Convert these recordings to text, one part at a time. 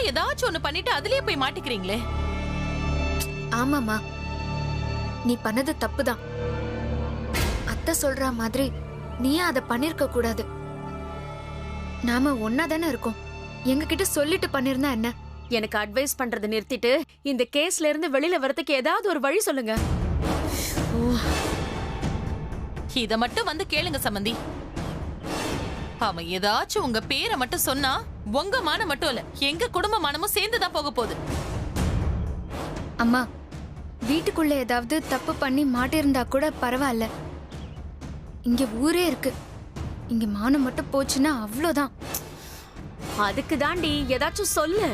ஏதாச்சும் ஒண்ணு பண்ணிட்டு அதுலயே போய் மாட்டிக்கிறீங்களே. ஆமாமா, நீ பண்ணது தப்புதான். அத்தை சொல்ற மாதிரி நீயே அதை பண்ணிருக்க கூடாது. நாம ஒன்னா தானே இருக்கோம். எங்க கிட்ட சொல்லிட்டு பண்ணிருந்தா என்ன? எனக்கு அட்வைஸ் பண்றதை நிறுத்திட்டு இந்த கேஸ்ல இருந்து வெளியில வரதுக்கு ஏதாவது ஒரு வழி சொல்லுங்க. இத மட்டும் வந்து கேளுங்க சம்பந்தி. அவன் ஏதாச்சும் உங்க பேரை மட்டும் சொன்னா உங்க மானம் மட்டும் இல்ல, எங்க குடும்ப மானமும் சேர்ந்துதான் போக போகுது. அம்மா, வீட்டுக்குள்ள ஏதாவது தப்பு பண்ணி மாட்டிருந்தா கூட பரவாயில்ல. இங்க ஊரே இருக்கு. இங்க மானம் மட்டும் போச்சுன்னா அவ்வளவுதான். அதுக்கு தாண்டி ஏதாச்சும் சொல்லு.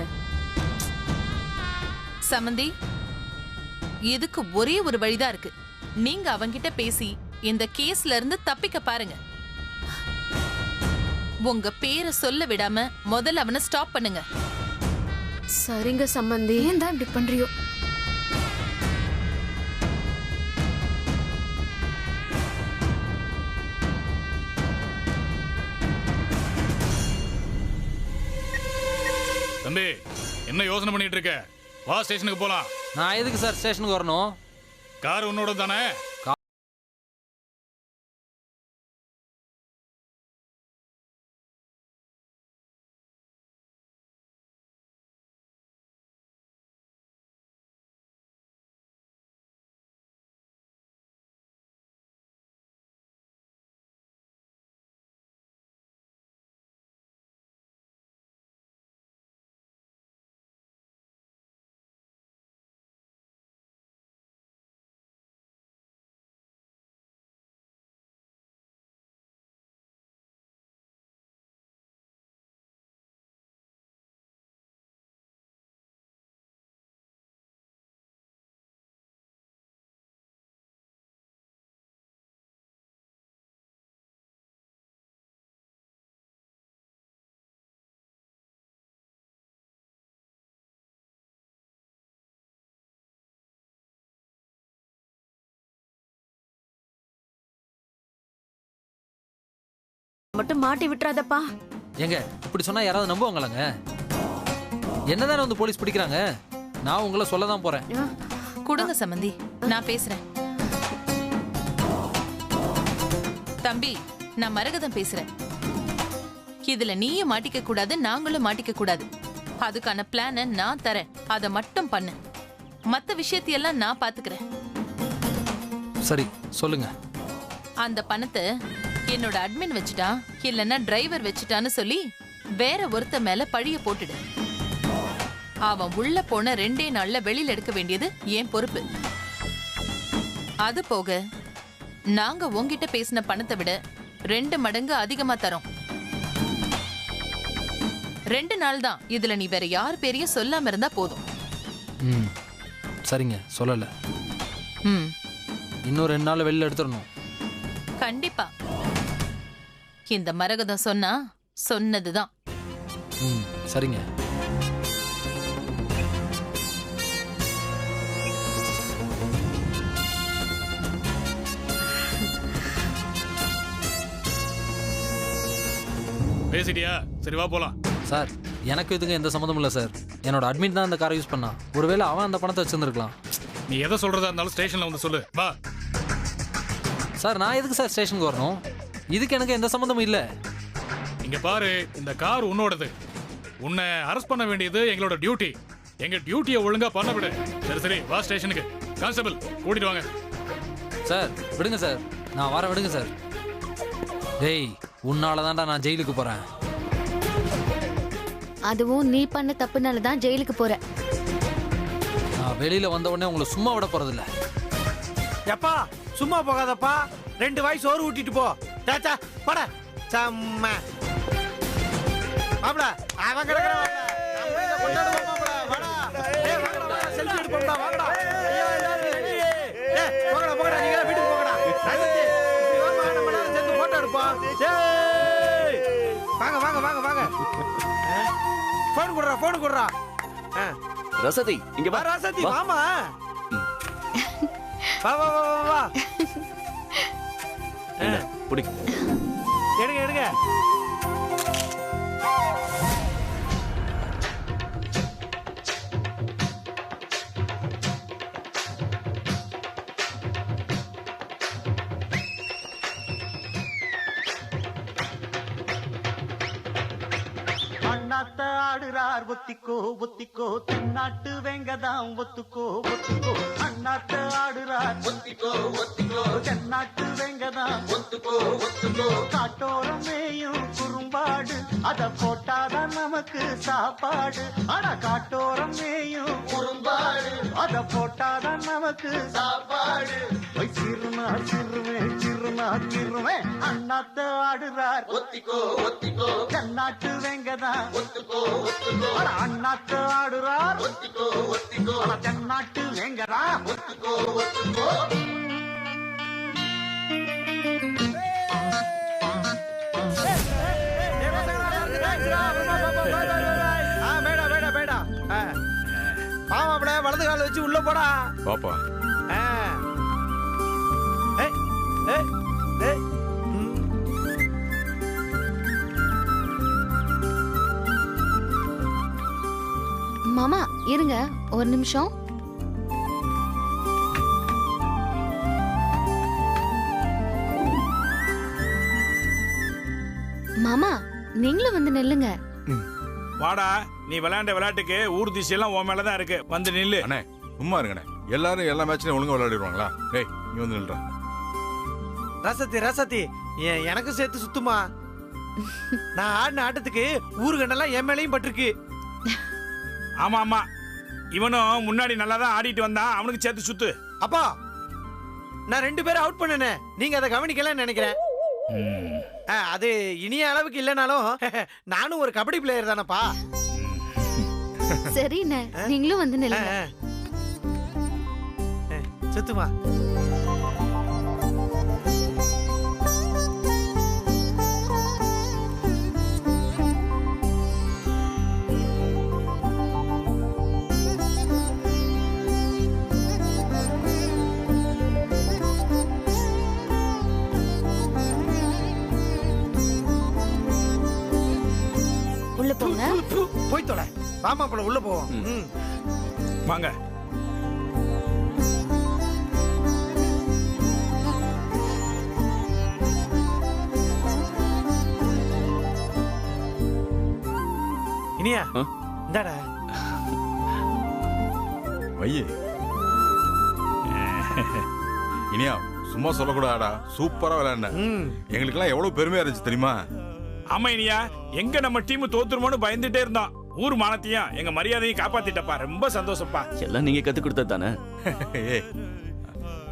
சம்பந்தி, இதுக்கு ஒரே ஒரு வழிதான் இருக்கு. நீங்க அவங்கிட்ட பேசி இந்த கேஸ்ல இருந்து தப்பிக்க பாருங்க. உங்க பேரை சொல்ல விடாம முதல்ல அவனை ஸ்டாப் பண்ணுங்க. சரிங்க சம்பந்தி. ஏன் தான் இப்படி பண்றியோ? தம்பி, என்ன யோசனை பண்ணிட்டு இருக்க? வா, ஸ்டேஷனுக்கு போலாம். நான் எதுக்கு சார் ஸ்டேஷனுக்கு வரணும்? கார் உன்னோட தானே? மட்டும் மாட்டி விட்டுறாதப்பா. எங்க இப்படி சொன்னா யாராவது நம்புவாங்களாங்க? என்னதானே வந்து போலீஸ் பிடிக்கிறாங்க? நான் உங்களை சொல்லதான் போறேன். கொடுங்க சம்பந்தி, நான் பேசுறேன். தம்பி, நான் மரகதம் பேசுறேன். இதுல நீயும் மாட்டிக்க கூடாது, நாங்களும் மாட்டிக்க கூடாது. அதுக்கான பிளான நான் தரேன். அதை மட்டும் பண்ணு. மத்த விஷயத்தையெல்லாம் நான் பாத்துக்கிறேன். சரி, சொல்லுங்க. அந்த பணத்தை என்னோட அட்மின் வச்சுட்டா இல்லன்னா டிரைவர் வச்சுட்டான்னு சொல்லி வேற ஒருத்த மேல பழிய போட்டுடு. அவன் உள்ள போன 2 நாள்ல வெளியில எடுக்க வேண்டியது என் பொறுப்பு. அது போக நாங்க உன்கிட்ட பேசின பணத்தை விட 2 மடங்கு அதிகமா தரோம். 2 நாள் தான். இதுல நீ வேற யார் பேரையும் சொல்லாம இருந்தா போதும். சரிங்க, சொல்லல. இன்னும் 2 நாள் வெளியில எடுத்துடணும். கண்டிப்பா. இந்த மரகதம் சொன்னா சொன்னதுதான். சரிங்க. பேசிட்டியா? சரி, வா போலாம். சார், எனக்கு இதுக்கு எந்த சம்மந்தமும் இல்லை சார். என்னோட அட்மிட் தான் அந்த காரை யூஸ் பண்ணான். ஒருவேளை அவன் அந்த பணத்தை வச்சிருந்துருக்கலாம். நீ எதை சொல்றதா இருந்தாலும் ஸ்டேஷன்ல வந்து சொல்லு. வா. சார், நான் எதுக்கு சார் ஸ்டேஷனுக்கு வரணும்? இதுக்கு எனக்கு எந்த சம்மந்தமும் இல்லை. இங்க பாரு, இந்த கார் உன்னோடது. உன்னை அரெஸ்ட் பண்ண வேண்டியது எங்களோட டியூட்டி. எங்க டியூட்டியை ஒழுங்கா பண்ண விடு. சரி சரி, வா ஸ்டேஷனுக்கு. கான்ஸ்டபிள், கூட்டிட்டு வாங்க. சார், விடுங்க சார். நான் வர விடுங்க சார். டேய், உன்னாலதான்டா நான் ஜெயிலுக்கு போறேன். அதுவும் நீ பண்ண தப்புனால தான் ஜெயிலுக்கு போற. நான் வெளியில வந்த உடனே உங்களை சும்மா விட போறதில்ல. எப்பா, சும்மா போகாதப்பா. 2 வாய் சோறு ஊட்டிட்டு போ. சாச்சா, பட சம்ம மாப்ள. அவன் கிடக்குறான். நம்ம இத கொண்டாடுவோம் மாப்ள. வாடா. ஏய், வாங்கடா, செல்ஃபி எடுப்போம்டா. வாங்கடா. ஐயோ, எல்லாரும் ரெடி. ஏய், போங்கடா போங்கடா, நீங்க வீட்டுக்கு போங்கடா. ரசத்தி, இப்படி வாமா, நம்ம எல்லாரும் சேர்ந்து போட்டோ எடுப்போம். ஏய், வாங்க வாங்க வாங்க வாங்க. போன் குடுறா. ரசதி, இங்க வா. ரசதி, வாமா. வா வா வா வா வா. புடி. எடுங்க எடுங்க. ஆடுறார் ஒத்திக்கோ ஒத்திக்கோ தென்னாட்டு வெங்கதாம் ஒத்துக்கோ ஒத்துக்கோ அண்ணாத்த ஆடுறார் ஒத்திக்கோ ஒத்திக்கோ தென்னாட்டு வெங்கதாம் ஒத்துக்கோ ஒத்துக்கோ காட்டோரம் மேயும் குறும்பாடு அத போட்டாதான் நமக்கு சாப்பாடு ஆனா காட்டோரம் மேயும் குறும்பாடு அத போட்டாதான் நமக்கு சாப்பாடு சிறுனா சிறுவேன் சிறுனா சிறுவேன் அண்ணாத்த ஆடுறார் ஒத்திக்கோ ஒத்திக்கோ தென்னாட்டு வெங்கதான் ஒத்துக்கோ ஒத்துக்கோ அண்ணாத்த ஆடுறார் ஒத்திக்கோ ஒத்திக்கோ தென்னாட்டு வெங்கதா ஒத்துக்கோ ஒத்துக்கோ வலது கால வச்சு உள்ள போடா பாப்பா மாமா இருங்க ஒரு நிமிஷம். மாமா நீங்களும் வந்து நில்லுங்க. வாடா, நீ விளையாண்ட விளையாட்டுக்கு ஊர் திசையெல்லாம் உன் மேலதான் இருக்கு. வந்து நில்லு. அண்ணே சும்மா இருங்கண்ணே, எல்லாரும் எல்லா மேட்ச்லயும் ஒழுங்கா விளையாடிடுவாங்களா? டேய் நீ வந்து நில்றா. ரசத்தி ரசத்தி எனக்கு சேர்த்து சுத்துமா. நான் ஆடின ஆட்டத்துக்கு ஊரு கண்ணெல்லாம் என் மேலையும் பட்டிருக்கு. ஆமா ஆமா, இவனும் முன்னாடி நல்லா தான் ஆடிட்டு வந்தான், அவனுக்கு சேர்த்து சுத்து. அப்பா நான் 2 பேரும் அவுட் பண்ணனே, நீங்க அதை கவனிக்கலன்னு நினைக்கிறேன். அது இனிய அளவுக்கு இல்லைனாலும் நானும் ஒரு கபடி பிளேயர் தானப்பா. சரி நீங்களும் வந்து நில்லுங்க. சுத்துமா. உள்ள போங்க. போய் தொலை. வாமா போல உள்ள போவோம். வாங்க. இனியா இந்தாடா வையே. இனியா சும்மா சொல்லக்கூடாடா, சூப்பரா விளையாண்ட. எங்களுக்கு எல்லாம் எவ்வளவு பெருமையா இருந்துச்சு தெரியுமா? ஆமா இனியா, எங்க நம்ம டீம் தோத்துருமோன்னு பயந்துட்டே இருந்தோம். ஊர் மானத்தையும் எங்க மரியாதையும் காப்பாத்திட்டப்பா. ரொம்ப சந்தோஷப்பா. எல்லாம் நீங்க கத்து கொடுத்தது தானே.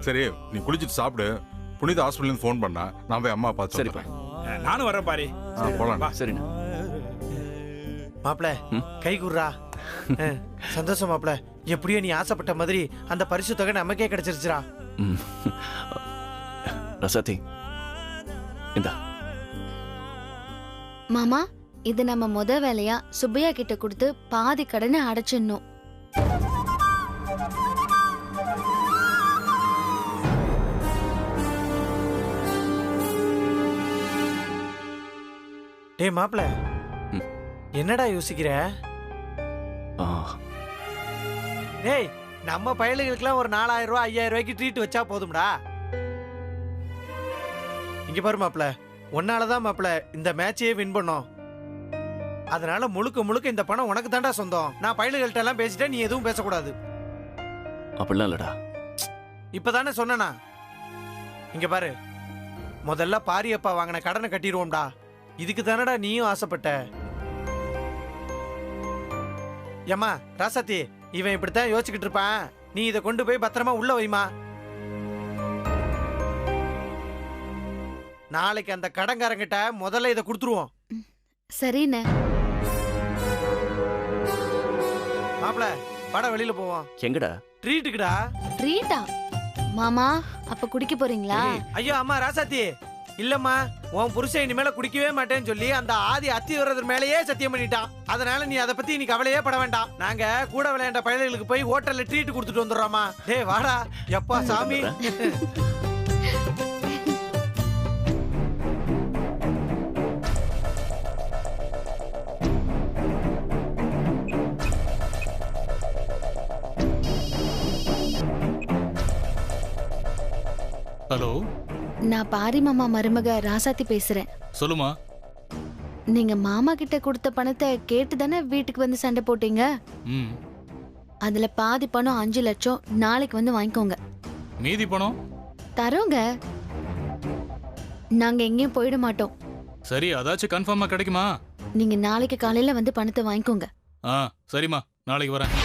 சரி நீ குளிச்சிட்டு சாப்பிடு. புனித ஹாஸ்பிட்டல் ஃபோன் பண்ணா நான் போய் அம்மா பார்த்து. சரிப்பா, நானும் வரேன் பாரு. போலாம். சரிண்ணா. மாப்பிள கை குர்ரா. சந்தோஷம் மாப்பிள. எப்படியோ நீ ஆசைப்பட்ட மாதிரி அந்த பரிசு தொகை நமக்கே கிடைச்சிருச்சுடா. ரசத்தி இந்தா. மாமா இது நம்ம முத வேலையா சுப்பையா கிட்ட கொடுத்து பாதி கடனை அடைச்சிடணும். டேய் மாப்பிள, என்னடா யோசிக்கிற? டேய் நம்ம பயலுகளுக்கெல்லாம் ஒரு 4000 ரூபாய் 5000 ரூபாய்க்கு ட்ரீட் வச்சா போதும்டா. இங்க பாரு மாப்பிள, உன்னாலதான் மாப்பிள இந்த மேட்சையே வின் பண்ணோம். அதனால முழுக்க முழுக்க இந்த பணம் உனக்கு தாண்டா சொந்தம். நான் பயலுகள்கிட்ட எல்லாம் பேசிட்டேன், நீ எதுவும் பேசக்கூடாது. அப்படிலாம் இல்லடா. இப்பதானே சொன்னா. இங்க பாரு, முதல்ல பாரியப்பா வாங்கின கடனை கட்டிடுவோம்டா. இதுக்கு தானடா நீயும் ஆசைப்பட்ட. ஏமா ராசாத்தி, இவன் இப்படித்தான் யோசிச்சுக்கிட்டு இருப்பான். நீ இதை கொண்டு போய் பத்திரமா உள்ள வைமா. நாளைக்கு அந்த கடன்காரங்கிட்ட முதல்ல இதை கொடுத்துருவோம். சரிண்ணே. மாப்பிள பட வெளியில போவோம். எங்கடா? ட்ரீட்டுக்குடா. ட்ரீட்டா? மாமா அப்ப குடிக்க போறீங்களா? ஐயோ அம்மா ராசாத்தி, இல்லம்மா, உன் புருஷன் இனிமேல குடிக்கவே மாட்டேன்னு சொல்லி அந்த ஆதி அத்தி வர்றது மேலேயே சத்தியம் பண்ணிட்டான். அதனால நீ அதை பத்தி நீ கவலையே பட வேண்டாம். நாங்க கூட விளையாண்ட பயல்களுக்கு போய் ஹோட்டல்ல ட்ரீட் கொடுத்துட்டு வந்துடுறோமா. டேய் வாடா. எப்பா சாமி. ஹலோ, நான் பாரி மாமா மருமக ராசாத்தி பேசுறேன். சொல்லுமா. நீங்க மாமா கிட்ட கொடுத்த பணத்தை கேட்டு தானே வீட்டுக்கு வந்து சண்டை போட்டீங்க. ம். அதுல பாதி பணம் 5 லட்சம் நாளைக்கு வந்து வாங்கிக்கோங்க. மீதி பணம் தரோங்க. நாங்க எங்கேயும் போயிட மாட்டோம். சரி, அதாச்சும் கன்ஃபார்மா கிடைக்குமா? நீங்க நாளைக்கு காலையில வந்து பணத்தை வாங்கிக்கோங்க. சரிம்மா, நாளைக்கு வரேன்.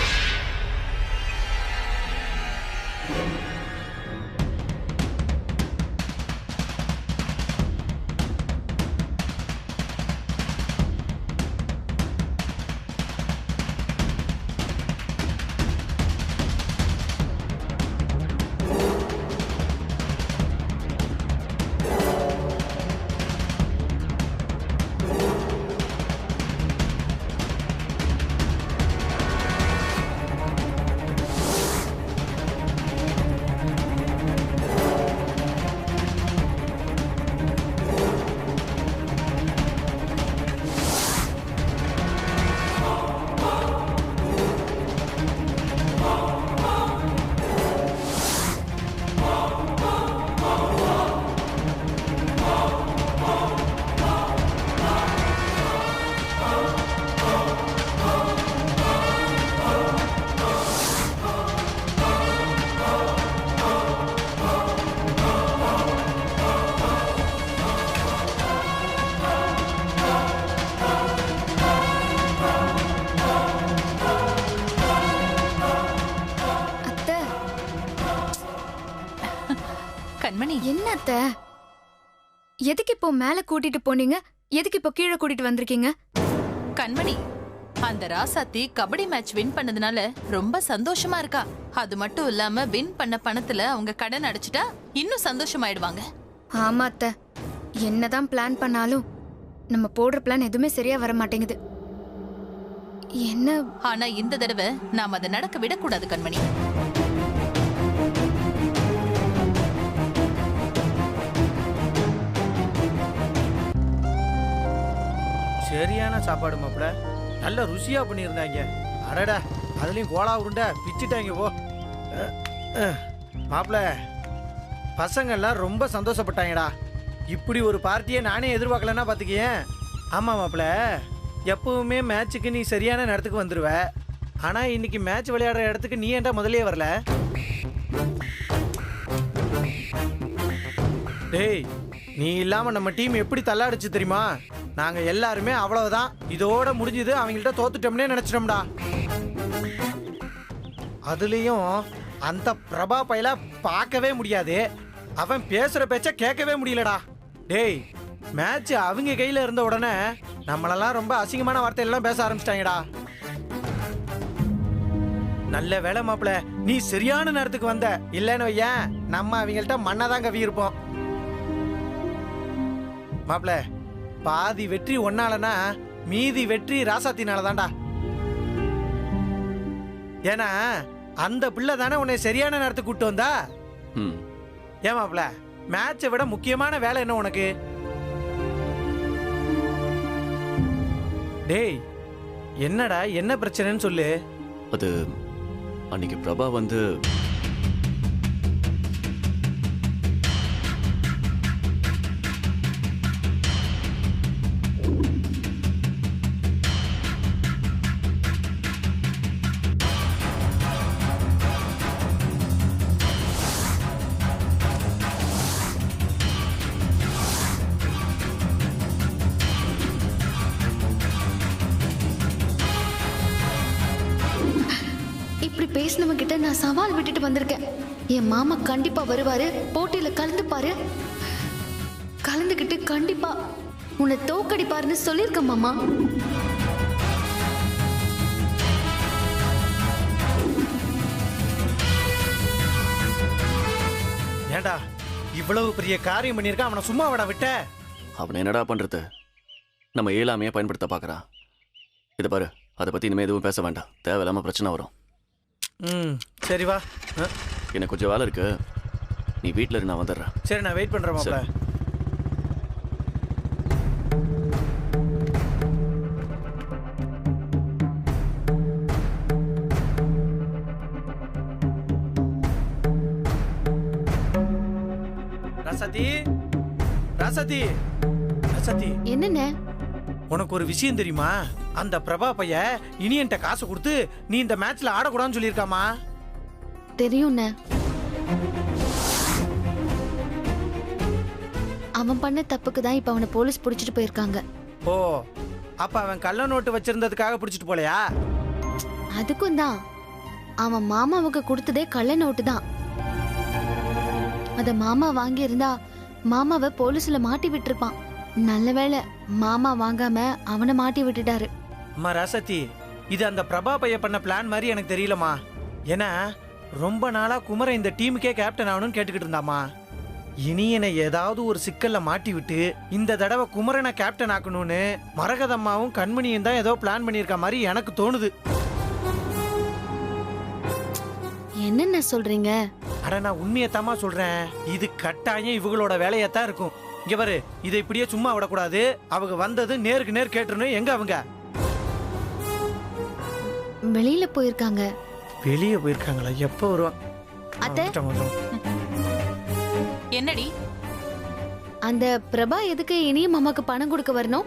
கண்மணி, என்ன அத்தை? எதுக்கு இப்போ மேல கூட்டிட்டு போனீங்க? எதுக்கு இப்போ கீழே கூட்டிட்டு வந்திருக்கீங்க? கண்மணி, அந்த ராசாத்தி கபடி மேட்ச் வின் பண்ணதுனால ரொம்ப சந்தோஷமா இருக்கா. அது மட்டும் இல்லாம வின் பண்ண பணத்துல அவங்க கடன் அடைச்சிட்டா இன்னும் சந்தோஷமாயிடுவாங்க. ஆமா அத்தை, என்னதான் பிளான் பண்ணாலும் நம்ம போடுற பிளான் எதுவுமே சரியா வர மாட்டேங்குது. என்ன? ஆனா இந்த தடவை நாம அதை நடக்க விடக்கூடாது கண்மணி. சரியான சாப்பாடு மாப்பிள, நல்ல ருசியா பண்ணியிருந்தாங்க. அடடா, அதுலயும் கோலா உருண்டை பிச்சுட்டாங்க. போ மாப்பிள, பசங்கள்லாம் ரொம்ப சந்தோஷப்பட்டாங்கடா. இப்படி ஒரு பார்ட்டியை நானே எதிர்பார்க்கலன்னா பார்த்துக்கியேன். ஆமாம் மாப்பிள, எப்பவுமே மேட்சுக்கு நீ சரியான நேரத்துக்கு வந்துடுவ. ஆனால் இன்னைக்கு மேட்ச் விளையாடுற இடத்துக்கு நீ ஏன்டா முதலே வரல? டேய், நீ இல்லாமல் நம்ம டீம் எப்படி தள்ளாடுச்சு தெரியுமா? நாங்கள் எல்லாருமே அவ்வளவுதான், இதோட முடிஞ்சது, அவங்கள்ட்ட தோத்துட்டோம்னே நினச்சிட்டோம்டா. அதுலேயும் அந்த பிரபா பையல பார்க்கவே முடியாது. அவன் பேசுகிற பேச்ச கேட்கவே முடியலடா. டேய், மேட்ச் அவங்க கையில் இருந்த உடனே நம்மளெல்லாம் ரொம்ப அசிங்கமான வார்த்தையெல்லாம் பேச ஆரம்பிச்சிட்டாங்கடா. நல்ல வேலை மாப்பிள, நீ சரியான நேரத்துக்கு வந்த. இல்லைன்னு வையன், நம்ம அவங்கள்ட்ட மண்ணாதான் கவி இருப்போம். மாப்பிள, பாதி வெற்றி ஒன்னாலனா மீதி வெற்றி ராசாத்தினால தான்டா. ஏன்னா அந்த பிள்ளை தானே உன்னை சரியான நேரத்துக்கு கூட்டு வந்தா. ஏன் மாப்பிள, மேட்சை விட முக்கியமான வேலை என்ன உனக்கு? டேய், என்னடா, என்ன பிரச்சனைன்னு சொல்லு. அது அன்னைக்கு பிரபா வந்து இப்படி பேசினவங்க கிட்ட நான் சவால் விட்டுட்டு வந்திருக்கேன். என் மாமா கண்டிப்பா வருவாரு, போட்டியில கலந்துப்பாரு, கலந்துக்கிட்டு கண்டிப்பா உன்னை தோக்கடிப்பாருன்னு சொல்லியிருக்க மாமா. ஏண்டா இவ்வளவு பெரிய காரியம் பண்ணியிருக்க, அவனை சும்மா விட விட்ட? அவனை என்னடா பண்றது? நம்ம இயலாமையை பயன்படுத்த பார்க்கறான். இதை பாரு, அதை பத்தி இனிமே எதுவும் பேச வேண்டாம். தேவையில்லாம பிரச்சனை வரும். சரி வா. எனக்கு கொஞ்சம் வேலை இருக்கு, நீ வீட்டில் இரு, நான் வந்துடுறேன். சரி, நான் வெயிட் பண்றேன் மாப்பிள. ராசாத்தி, ராசாத்தி, ராசாத்தி, என்னண்ணே? உனக்கு ஒரு விஷயம் தெரியுமா? அந்த பிரபா பைய இனியன்ட்ட காசு கொடுத்து நீ இந்த மேட்ச்ல ஆடக்கூடாதுன்னு சொல்லியிருக்காமா. தெரியும்ண்ணே. அவன் பண்ண தப்புக்கு தான் இப்ப அவனை போலீஸ் புடிச்சிட்டு போயிருக்காங்க. ஓ, அப்ப அவன் கள்ள நோட்டு வச்சிருந்ததுக்காக பிடிச்சிட்டு போலையா? அதுக்கும் தான். அவன் மாமாவுக்கு கொடுத்ததே கள்ள நோட்டு தான். அத மாமா வாங்கி இருந்தா மாமாவை போலீஸ்ல மாட்டி விட்டுருப்பான். நல்ல வேளை மாமா வாங்காம அவனை மாட்டி விட்டுட்டாரு. அம்மா ராசத்தி, இது அந்த பிரபா பைய பண்ண பிளான் மாதிரி எனக்கு தெரியலமா. ஏன்னா ரொம்ப நாளா குமரன் இந்த டீமுக்கே கேப்டன் ஆகணும்னு கேட்டுக்கிட்டு இருந்தாமா. இனியனை ஏதாவது ஒரு சிக்கல்ல மாட்டி விட்டு இந்த தடவை குமரனை கேப்டன் ஆக்கணும்னு மரகதம்மாவும் கண்மணியும் தான் ஏதோ பிளான் பண்ணியிருக்க மாதிரி எனக்கு தோணுது. என்னென்ன சொல்றீங்க? அட நான் உண்மையத்தாமா சொல்றேன். இது கட்டாயம் இவங்களோட வேலையத்தான் இருக்கும். இங்க பாரு, இதை இப்படியே சும்மா விடக்கூடாது. அவங்க வந்தது நேருக்கு நேர் கேட்டுறணும். எங்க அவங்க? வெளியில போயிருக்காங்க. வெளியே போயிருக்காங்களா? எப்ப வருவாங்க? அத்தை, என்னடி? அந்த பிரபா எதுக்கு இனிய மாமாக்கு பணம் கொடுக்க வரணும்?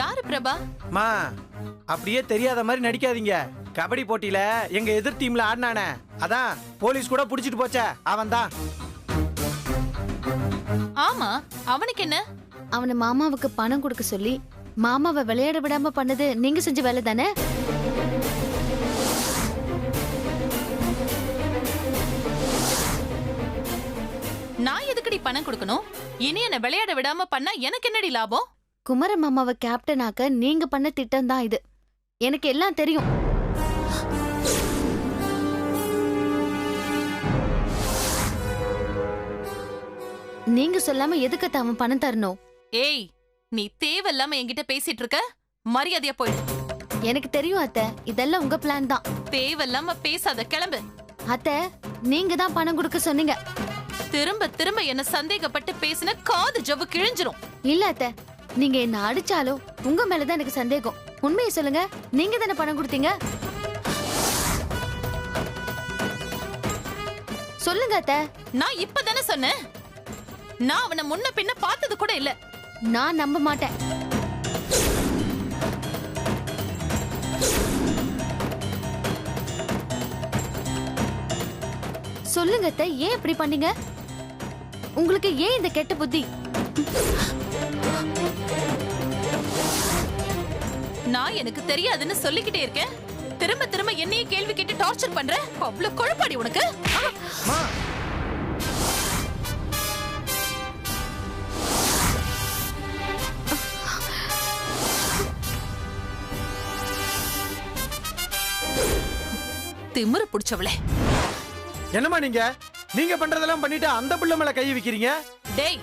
யாரு பிரபா? மா, அப்படியே தெரியாத மாதிரி நடிக்காதீங்க. கபடி போட்டியில எங்க எதிர் டீம்ல ஆடினானே, அதான் போலீஸ் கூட புடிச்சிட்டு போச்சே, அவன் தான். ஆமா, அவனுக்கு என்ன? அவனை மாமாவுக்கு பணம் கொடுக்க சொல்லி மாமாவை விளையாட விடாம பண்ணது நீங்க செஞ்ச வேலை தானே? நான் எதுக்கடி பணம் கொடுக்கணும்? இனி என்ன விளையாட விடாம பண்ணா எனக்கு என்னடி லாபம்? குமர மாமாவை கேப்டன் ஆக்க நீங்க பண்ண திட்டம் தான் இது. எனக்கு எல்லாம் தெரியும். நீங்க சொல்லாம எதுக்கு அவன் பணம் தரணும்? ஏய், நீ தேவையில்லாம என்கிட்ட பேசிட்டு இருக்க. மரியாதையா போயிடு. எனக்கு தெரியும் அத்தை, இதெல்லாம் உங்க பிளான் தான். தேவையில்லாம பேசாத, கிளம்பு. அத்தை, நீங்க தான் பணம் கொடுக்க சொன்னீங்க. திரும்ப திரும்ப என்ன சந்தேகப்பட்டு பேசின காது ஜவ்வு கிழிஞ்சிரும். இல்ல அத்தை, நீங்க என்ன அடிச்சாலும் உங்க மேலதான் எனக்கு சந்தேகம். உண்மையை சொல்லுங்க, நீங்க தானே பணம் கொடுத்தீங்க? சொல்லுங்க அத்தை. நான் இப்பதானே சொன்னேன். நான் அவனை முன்ன பின்ன பார்த்தது கூட இல்ல. நான் நம்ப மாட்டேன். சொல்லுங்க அத்தை, ஏன் இப்படி பண்ணீங்க? உங்களுக்கு ஏன் இந்த கெட்ட புத்தி? நான் எனக்கு தெரியாதுன்னு சொல்லிக்கிட்டே இருக்கேன். திரும்ப திரும்ப என்னையே கேள்வி கேட்டு டார்ச்சர் பண்ற. அவ்வளவு குழப்பாடி உனக்கு. திமிரு புடிச்சவளே. என்னமா நீங்க பண்றதெல்லாம் பண்ணிட்டு அந்த பிள்ளை மேல கை வைக்கிறீங்க? டேய்,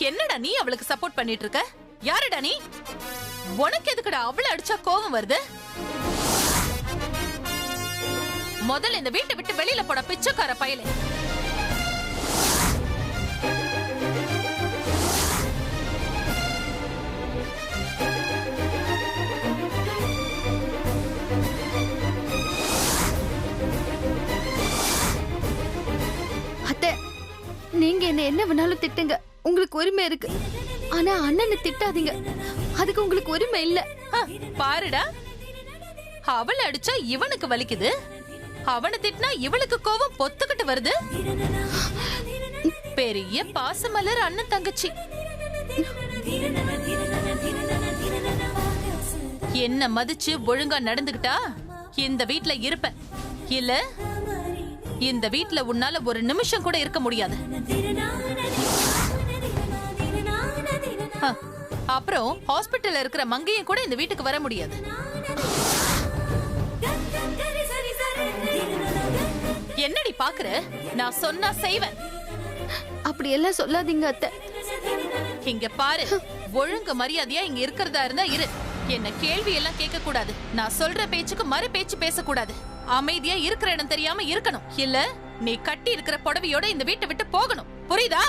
என்னடா நீ அவளுக்கு சப்போர்ட் பண்ணிட்டு இருக்க? யாருடா நீ? உனக்கு எதுக்குடா அவளை அடிச்சா கோவம் வருது? முதல்ல இந்த வீட்டை விட்டு வெளியில போட, பிச்சைக்கார பயலே. அத்தை, நீங்க என்ன வேணாலும் திட்டுங்க, உங்களுக்கு உரிமை இருக்கு. ஆனா அண்ணனை திட்டாதீங்க, அதுக்கு உங்களுக்கு உரிமை இல்ல. பாருடா, அவளை அடிச்சா இவனுக்கு வலிக்குது, அவனை திட்டினா இவளுக்கு கோவம் பொத்துக்கிட்டு வருது. பெரிய பாசமலர் அண்ணன் தங்கச்சி. என்ன மதிச்சு ஒழுங்கா நடந்துகிட்டா இந்த வீட்ல இருப்ப. இல்ல இந்த வீட்ல உன்னால ஒரு நிமிஷம் கூட இருக்க முடியாது. அப்புறம் ஹாஸ்பிட்டல்ல இருக்கிற மங்கையும் கூட இந்த வீட்டுக்கு வர முடியாது. என்னடி பாக்குற? நான் சொன்னா செய்வேன். அப்படி எல்லாம் சொல்லாதீங்க அத்தை. இங்க பாரு, ஒழுங்கு மரியாதையா இங்க இருக்கிறதா இருந்தா இரு. என்ன கேள்வி எல்லாம் கேட்க கூடாது. நான் சொல்ற பேச்சுக்கு மறு பேச்சு பேசக்கூடாது. அமைதியா இருக்கிற இடம் தெரியாம இருக்கணும். இல்ல நீ கட்டி இருக்கிற புடவையோட இந்த வீட்டை விட்டு போகணும். புரியுதா?